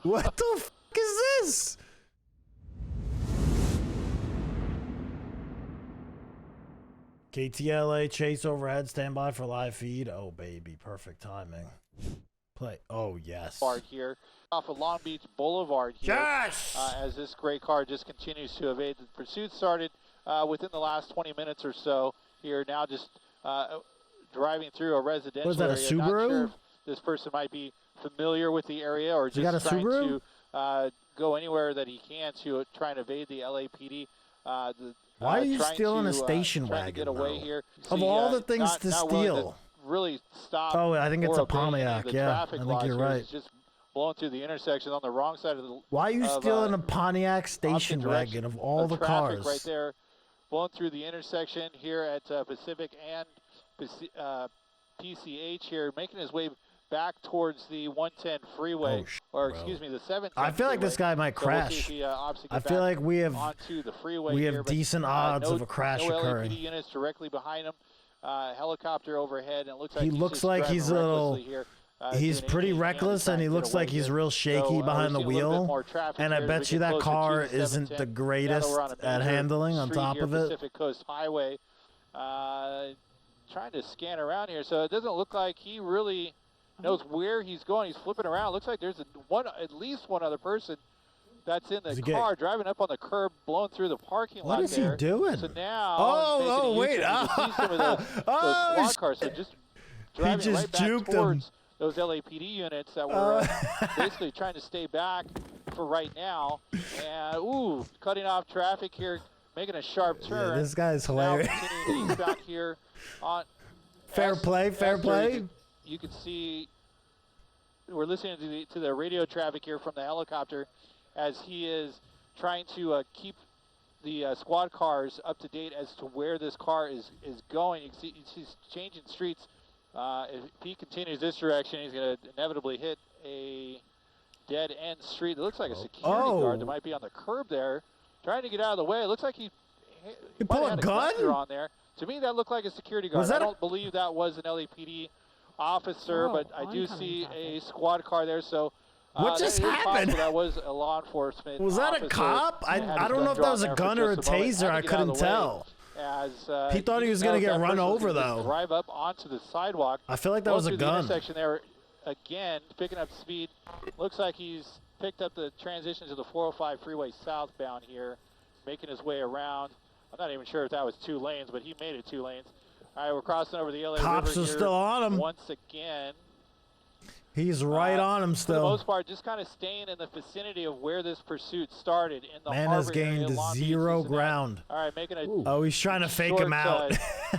What the f is this? KTLA chase overhead, standby for live feed. Oh baby, perfect timing. Play. Oh yes. Here off of Long Beach Boulevard here. Yes. As this gray car just continues to evade. The pursuit started within the last 20 minutes or so. Here now, just driving through a residential Was that a area. Subaru? Not sure if this person might be familiar with the area or just trying to go anywhere that he can to try and evade the LAPD. Why are you stealing a station wagon? To get away here. Of all the things to steal. Really stop. Oh, I think it's a Pontiac. Yeah, I think you're right. It's just blowing through the intersection on the wrong side of the. Why are you stealing a Pontiac station wagon of all the cars? Right there, blowing through the intersection here at Pacific and PCH here, making his way back towards the 110 freeway, or excuse me, the 710. I feel like this guy might crash. I feel like we have decent odds of a crash occurring. No LAPD units directly behind him. Helicopter overhead, and it looks like he looks like he's a little. He's pretty reckless, and he looks like he's real shaky behind the wheel. And I bet you that car isn't the greatest at handling on top of it. Pacific Coast Highway, trying to scan around here, so it doesn't look like he really knows where he's going. He's flipping around. Looks like there's at least one other person that's in the car, driving up on the curb, blowing through the parking lot. What is he doing? So now, wait! Those squad cars, so just driving right back juked towards those LAPD units that were basically trying to stay back for right now. And cutting off traffic here, making a sharp turn. Yeah, this guy's hilarious. Now back here on fair play. You can see we're listening to the radio traffic here from the helicopter as he is trying to keep the squad cars up to date as to where this car is going. You can see he's changing streets. If he continues this direction, he's going to inevitably hit a dead-end street. It looks like a security guard that might be on the curb there, trying to get out of the way. It looks like he pulled a gun on there. To me, that looked like a security guard. I don't believe that was an LAPD officer, but I do see a squad car there. So what just happened? That was a law enforcement. Was that a cop? I don't know if that was a gun or a taser. I couldn't tell. As he thought he was going to get run over, though. Drive up onto the sidewalk. I feel like that was a gun. The intersection there again, picking up speed. Looks like he's picked up the transition to the 405 freeway southbound here, making his way around. I'm not even sure if that was 2 lanes, but he made it 2 lanes. All right, we're crossing over the LA Cops River are here still on him. once again. He's right on him still. For the most part, just kind of staying in the vicinity of where this pursuit started in the man has gained zero ground. All right, making a he's trying to fake him out.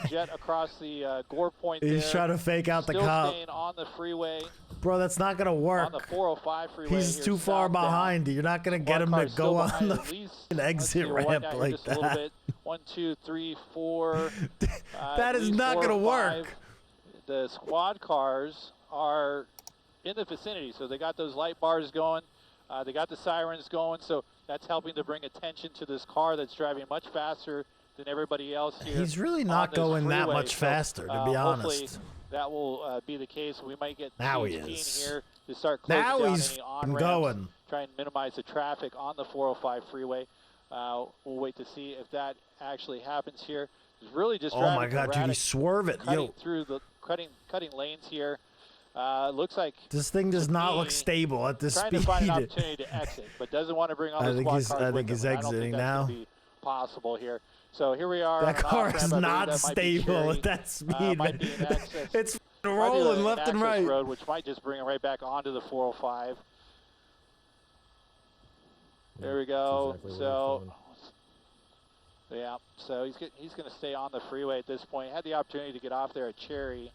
Jet across the gore point. He's trying to fake out the cop. Staying on the freeway. Bro, that's not gonna work. On the 405 freeway. He's too far behind. You're not gonna get him to go on the exit ramp like that. 1, 2, 3, 4. That is not gonna work. The squad cars are in the vicinity, so they got those light bars going, they got the sirens going, so that's helping to bring attention to this car that's driving much faster than everybody else here. He's really not going that much faster, to be honest. Hopefully that will be the case. We might get now he is here to start closing now down he's any on-ramps, going. try and minimize the traffic on the 405 freeway. We'll wait to see if that actually happens here. It's really just oh my God, dude, he's swerving, cutting lanes here. Looks like this thing does not look stable at this speed. Trying to find an opportunity to exit, but doesn't want to bring on the squad cars. I think he's exiting now. That's be possible here. So here we are. That car is not stable at that speed. It's rolling left and right. Road, which might just bring it right back onto the 405. There we go. So yeah, so he's going to stay on the freeway at this point. Had the opportunity to get off there at Cherry.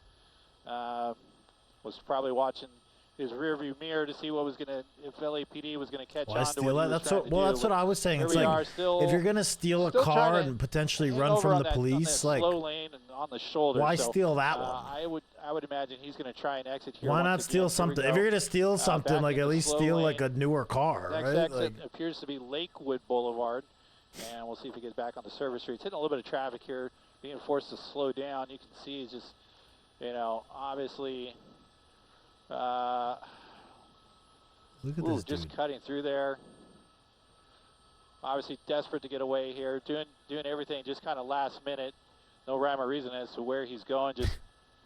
Was probably watching his rearview mirror to see what was gonna, if LAPD was gonna catch on to what he was trying to do. That's what I was saying. It's like if you're gonna steal a car and potentially run from the police, like slow lane and on the shoulder. Why steal that one? I would imagine he's gonna try and exit here. Why not steal something? If you're gonna steal something, like at least steal like a newer car, right? Next exit appears to be Lakewood Boulevard, and we'll see if he gets back on the service street. He's hitting a little bit of traffic here, being forced to slow down. You can see he's just, obviously. Look at this just dude. cutting through there. Obviously desperate to get away here, doing everything just kind of last minute. No rhyme or reason as to where he's going. Just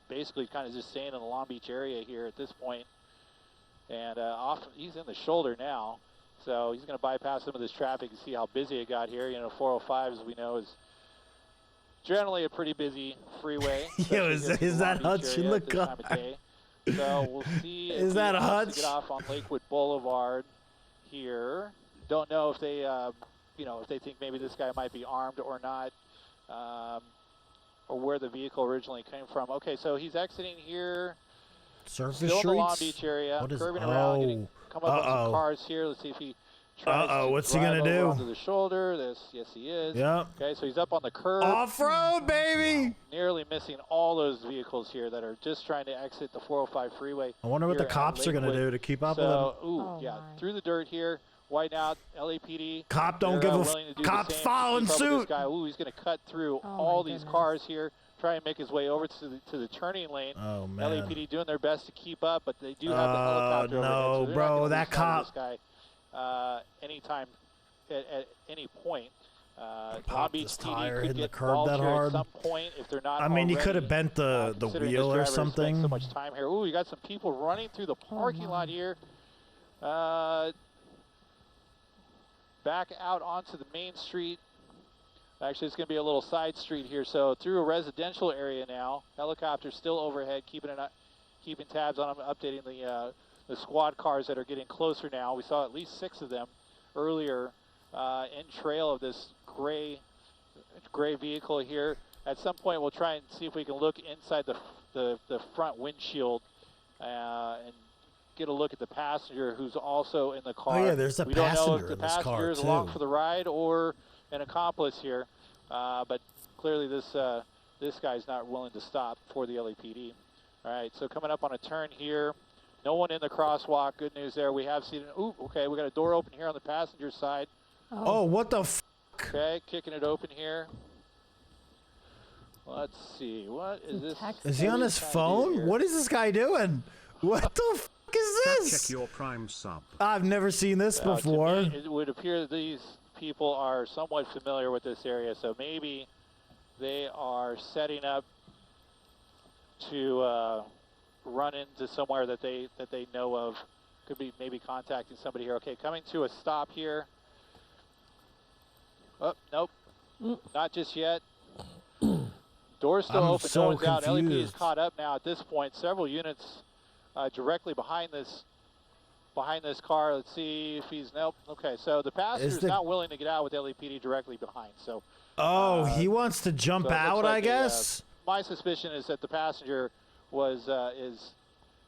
basically kind of just staying in the Long Beach area here at this point. And he's in the shoulder now, so he's going to bypass some of this traffic and see how busy it got here. You know, 405, as we know, is generally a pretty busy freeway. Yo, is that Hutch in the car? So we'll see if is that he wants Hutch? to get off on Lakewood Boulevard here. Don't know if they, if they think maybe this guy might be armed or not, or where the vehicle originally came from. Okay, so he's exiting here. Surface Still streets? in the Long Beach area, What is, curving around, come up on some cars here. Let's see if he tries to what's he drive gonna do? onto the shoulder. Yes, he is. Yep. Okay, so he's up on the curb. Off-road, baby! Nearly missing all those vehicles here that are just trying to exit the 405 freeway. I wonder what the cops are gonna do to keep up with him. Through the dirt here. White out, LAPD. Cop don't give a cops following suit. He's going to cut through all these cars here, try and make his way over to the turning lane. Oh man. LAPD doing their best to keep up, but they do have the helicopter overhead, so they're bro, not that cop. this guy, anytime, at any point. Pop this tire hitting the curb that hard. At some point, if they're not I mean, he already, could have bent the wheel or something. So much time here. Ooh, you got some people running through the parking lot here. Back out onto the main street. Actually, it's going to be a little side street here. So through a residential area now. Helicopter still overhead, keeping tabs on them, updating the squad cars that are getting closer now. We saw at least 6 of them earlier in trail of this gray vehicle here. At some point, we'll try and see if we can look inside the front windshield and get a look at the passenger who's also in the car. Oh yeah, there's a passenger We don't know if the in this car passenger is along for the ride or an accomplice here, but clearly this guy's not willing to stop for the LAPD. All right, so coming up on a turn here, no one in the crosswalk. Good news there. We have seen it. Ooh, okay, we got a door open here on the passenger side. Oh, what the f***? Okay, kicking it open here. Let's see, what is this? Is he on his phone? What is this guy doing? What the f*** is this? Check your Prime sub. I've never seen this before. To me, it would appear that these people are somewhat familiar with this area, so maybe they are setting up to run into somewhere that they know of. Could be maybe contacting somebody here. Okay, coming to a stop here. Oh, nope, not just yet. Door's still open, no one's out. LAPD is caught up now at this point. Several units directly behind this car. Let's see if he's, nope. Okay, so the passenger's not willing to get out with LAPD directly behind. So. He wants to jump out, I guess. My suspicion is that the passenger was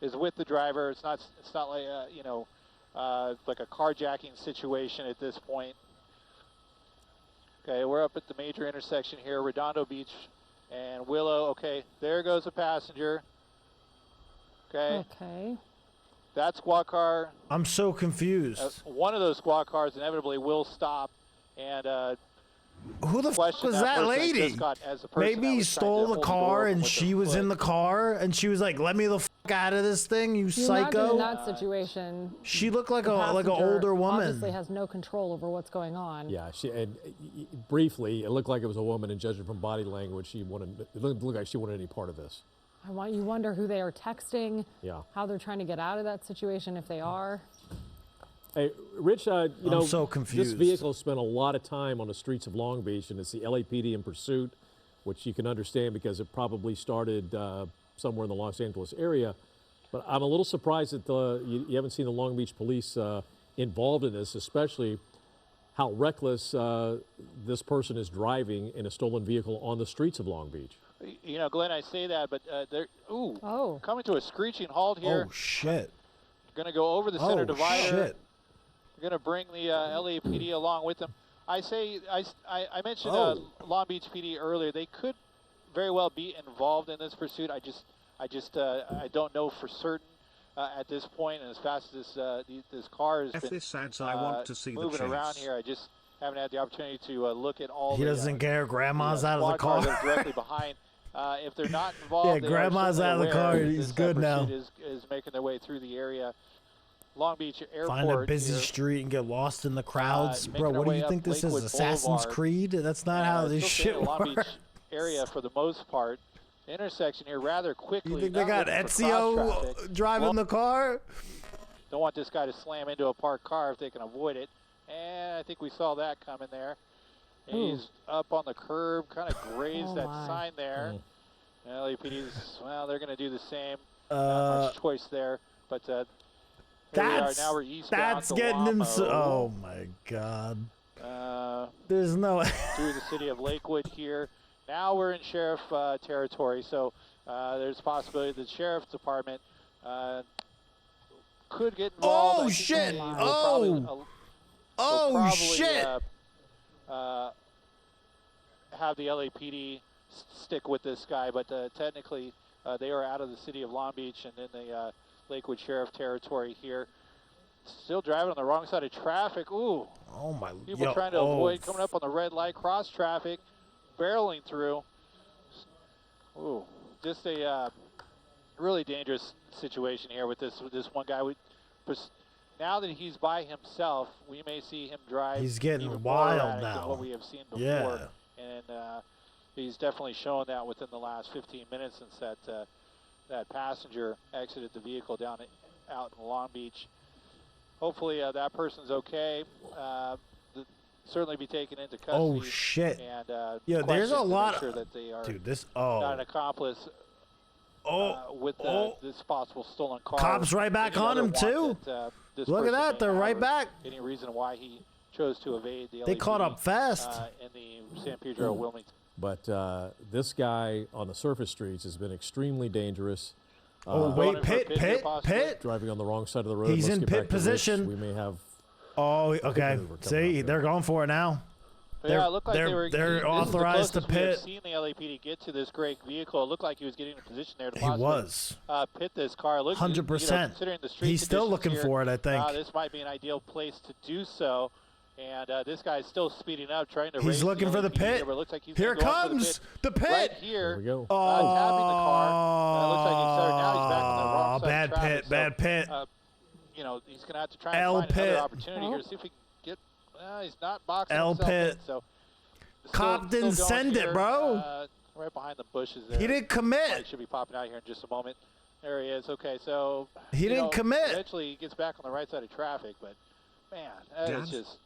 is with the driver. It's not like like a carjacking situation at this point. Okay, we're up at the major intersection here, Redondo Beach and Willow. Okay, there goes a passenger. Okay. That squad car. I'm so confused. One of those squad cars inevitably will stop. And who the fuck was that lady? Maybe he stole the car and she was in the car and she was like, "Let me the fuck out of this thing, you psycho." In that situation, she looked like an older woman. Obviously has no control over what's going on. Yeah, briefly, it looked like it was a woman, and judging from body language, it looked like she wanted any part of this. You wonder who they are texting. Yeah. How they're trying to get out of that situation if they are. Hey, Rich, I'm so confused. This vehicle spent a lot of time on the streets of Long Beach, and it's the LAPD in pursuit, which you can understand because it probably started somewhere in the Los Angeles area. But I'm a little surprised that you haven't seen the Long Beach police involved in this, especially how reckless this person is driving in a stolen vehicle on the streets of Long Beach. You know, Glenn, I say that, but they're coming to a screeching halt here. Oh, shit. Going to go over the center divider. Shit. They're going to bring the LAPD along with them. I mentioned Long Beach PD earlier. They could very well be involved in this pursuit. I don't know for certain at this point. And as fast as this car has been I want to see moving around here, I just haven't had the opportunity to look at all. He doesn't care. Grandma's out of the car. That are directly behind. If they're not involved, yeah, Grandma's out of the car. He's good now. Is making their way through the area. Long Beach Airport. Find a busy here. street and get lost in the crowds. Bro, making what our do you way think up this Lakewood is? Assassin's Boulevard. Creed? That's not how this still staying shit in Long Beach works. area for the most part. The intersection here rather quickly. You think they not got looking for cross-traffic. Ezio driving the car? Don't want this guy to slam into a parked car if they can avoid it. And I think we saw that coming there. He's up on the curb, kind of grazed that sign there. LAPD's, well, they're going to do the same. Not much choice there. But here we are. Now we're eastbound That's to getting him Lamo. oh, my God. There's no... through the city of Lakewood here. Now we're in sheriff territory, so there's a possibility the sheriff's department could get involved. Oh, shit! Oh, shit! Have the LAPD stick with this guy, but technically they are out of the city of Long Beach and in the Lakewood sheriff territory here. Still driving on the wrong side of traffic. Ooh. Oh, my... People trying to avoid coming up on the red light, cross traffic, barreling through. Ooh, just a really dangerous situation here with this one guy. Now that he's by himself, we may see him drive. He's getting even wild more erratic now. than what we have seen before. Yeah. And he's definitely shown that within the last 15 minutes since that passenger exited the vehicle out in Long Beach. Hopefully that person's okay. Certainly be taken into custody. Oh, shit. And yeah, there's a lot sure that they are dude, not an accomplice with this possible stolen car. Cops right back on him, too. Look at that. They're right back. Any reason why he chose to evade the They LAPD, caught up fast. in the San Pedro Wilmington. But this guy on the surface streets has been extremely dangerous. Oh, wait, pit. Driving on the wrong side of the road. He's Let's in get pit back to Rich. position. We may have... Oh, okay. See, they're going for it now. Yeah, it looked like they're authorized to pit. We've seen the LAPD get to this great vehicle. It looked like he was getting in a position there to He was. pit this car. 100%. Considering the street He's still looking here, for it, I think. this might be an ideal place to do so. And this guy's still speeding up, trying to. He's looking for the pit. Here, looks like he's here comes the pit. Right here. There we go. Tapping the car. Looks like he's started. Now he's back on the wrong side bad of traffic, pit, bad pit. You know, he's going to have to try and find another opportunity here to see if he can get. He's not boxing himself in, so. Cop didn't send it, bro. Right behind the bushes there. He didn't commit. He should be popping out here in just a moment. There he is. Okay, so he didn't commit. Eventually, he gets back on the right side of traffic, but man, that is just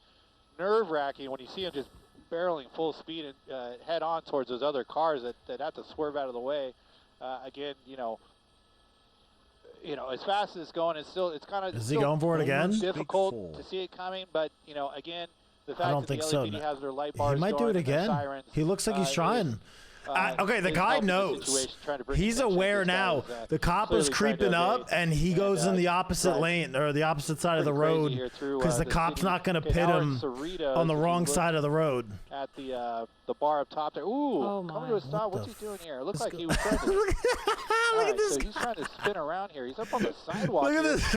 nerve-wracking when you see him just barreling full speed and head on towards those other cars that have to swerve out of the way. Again, you know, as fast as it's going, it's kind of. Is he going for it again? Difficult to see it coming, but again. The fact I don't that think the so. LAPD has their light bars he might do it again. Sirens, he looks like he's trying. Okay, the guy knows. He's aware now. The cop is creeping up, and he goes in the opposite lane or the opposite side of the road because the cop's not going to pit him on the wrong side of the road. At the bar up top there. Ooh, coming to a stop. What's he doing here? It looks like he was trying to. Look at this. So he's trying to spin around here. He's up on the sidewalk. Look at this.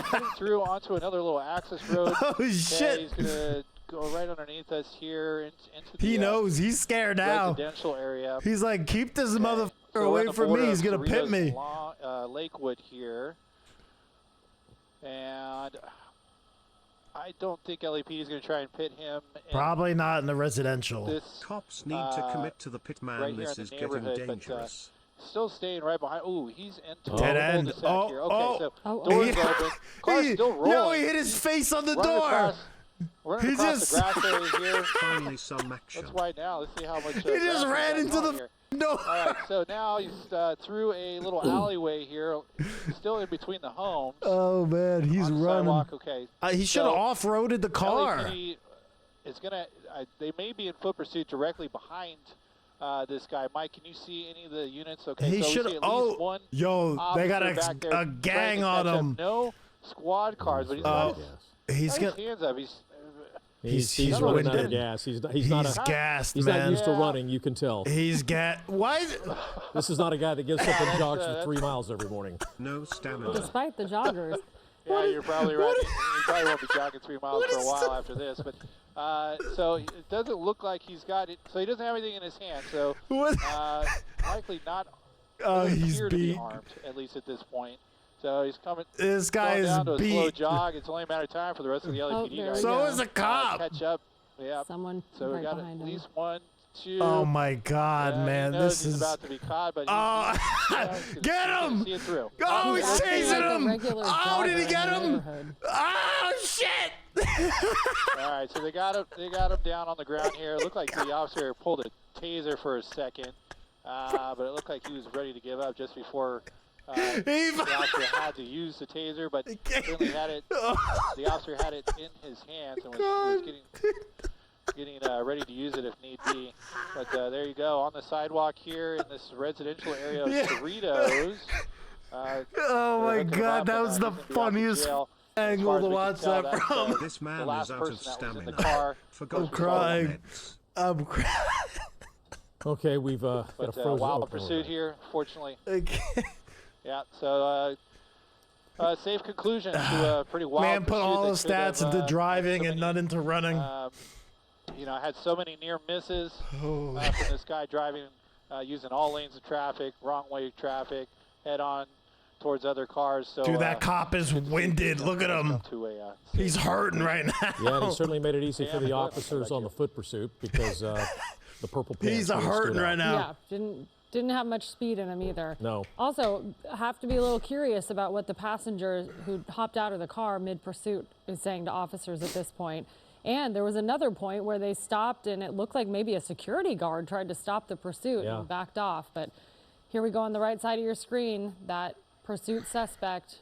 Coming through onto another little access road. Oh shit! He's gonna go right underneath us here into the he knows he's scared now. Residential area. He's like, keep this motherfucker away from me. He's gonna pit me. Lakewood here, and I don't think LAPD is going to try and pit him. Probably not in the residential. Cops need to commit to the pit man. Right this is getting dangerous. Still staying right behind. Ooh, he's into dead end. here. Okay, so doors open. Car's still rolling. Yo, he hit his face on the door. Running across the grass area here. Finally, some action. Let's wide now. Let's see how much. He just ran into the door. All right, so now he's through a little alleyway here, still in between the homes. Oh man, he's running. Sidewalk. Okay. He should have off-roaded the car. LAPD is gonna. They may be in foot pursuit directly behind. This guy, Mike, can you see any of the units? Okay, he so should. One they got a gang on him. No squad cars, but he's got he's his hands up. He's running out of gas. He's gassed, he's man. not used to running. You can tell. He's gassed. Why? This is not a guy that gets up and jogs for 3 miles every morning. No stamina. Despite the joggers. Yeah, you're probably right. You probably won't be jogging 3 miles for a while after this, but. So it doesn't look like he's got it. So he doesn't have anything in his hand. So likely not. He's appear to be beat. armed, at least at this point. So he's coming. This guy going is down to a slow beat. jog. It's only a matter of time for the rest of the LAPD there guys. we So go. is a cop. Catch up. Yeah. Someone So we right got behind at him. least 1, 2. Oh my God, Yeah, man, he knows this he's is. about to be caught, but Oh, get him! See it through. Oh, he's Acting chasing like a him! regular Oh, did he jogger in get the him? neighborhood. Oh shit! All right, so they got him down on the ground here. It looked like the officer pulled a taser for a second, but it looked like he was ready to give up just before the officer had to use the taser, but certainly had it. The officer had it in his hands and was getting ready to use it if need be. But there you go, on the sidewalk here in this residential area of Cerritos. Oh my God, that was the funniest angle to watch that from. This man the last is out of person that was in the stamina. car. Forgot I'm crying. meds. I'm crying. Okay, we've got a But frozen wild opener. pursuit here, fortunately. I can't. Yeah, so safe conclusion to a pretty wild Man put pursuit all that his could stats have, into driving so and many, none into running. You know, had so many near misses Oh. from this guy driving, using all lanes of traffic, wrong way traffic, head on towards other cars. So, Dude, that cop is winded. Look at him. He's hurting right now. Yeah, and he certainly made it easy for the Yeah, officers on the foot pursuit because the purple pants. He's really stood hurting out. right now. Yeah, didn't have much speed in him either. No. Also, have to be a little curious about what the passenger who hopped out of the car mid-pursuit is saying to officers at this point. And there was another point where they stopped and it looked like maybe a security guard tried to stop the pursuit Yeah. and backed off. But here we go on the right side of your screen, that pursuit suspect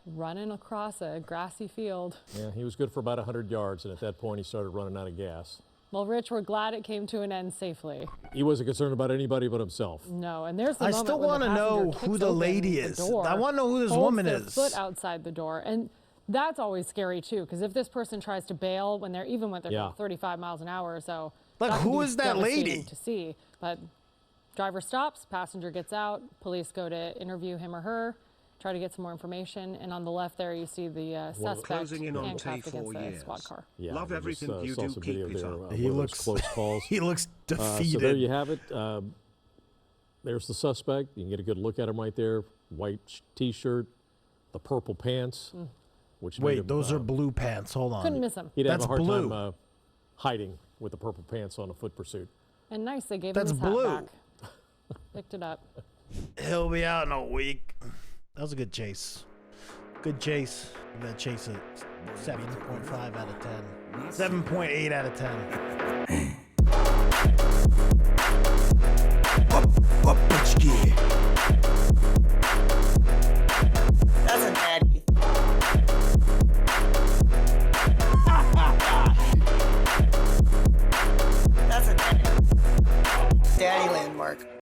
running across a grassy field. Yeah, he was good for about 100 yards, and at that point he started running out of gas. Well, Rich, we're glad it came to an end safely. He wasn't concerned about anybody but himself. No, and there's the I moment still when the want to know passenger who kicks the open lady the is. door, I want to know who this holds woman their is. foot outside the door, and that's always scary too. Because if this person tries to bail when they're going 35 miles an hour or so, Like, that who could be is that lady? devastating to see? But driver stops, passenger gets out, police go to interview him or her, try to get some more information, and on the left there you see the suspect closing in on handcuffed T4 against the years. squad car. Yeah, Love we everything just, you saw do, some keep video it there. up. He One of those looks close calls. He looks defeated. So there you have it. There's the suspect. You can get a good look at him right there. White T-shirt, the purple pants. Which made Wait, him, those are blue pants. Hold on. Couldn't miss him. He'd have That's a hard blue. time hiding with the purple pants on a foot pursuit. And nice, they gave That's him his blue. hat back. Picked it up. He'll be out in a week. That was a good chase. Good chase. I'm gonna chase it 7.5 out of 10. 7.8 out of 10. That's a daddy. That's a daddy. Daddy landmark.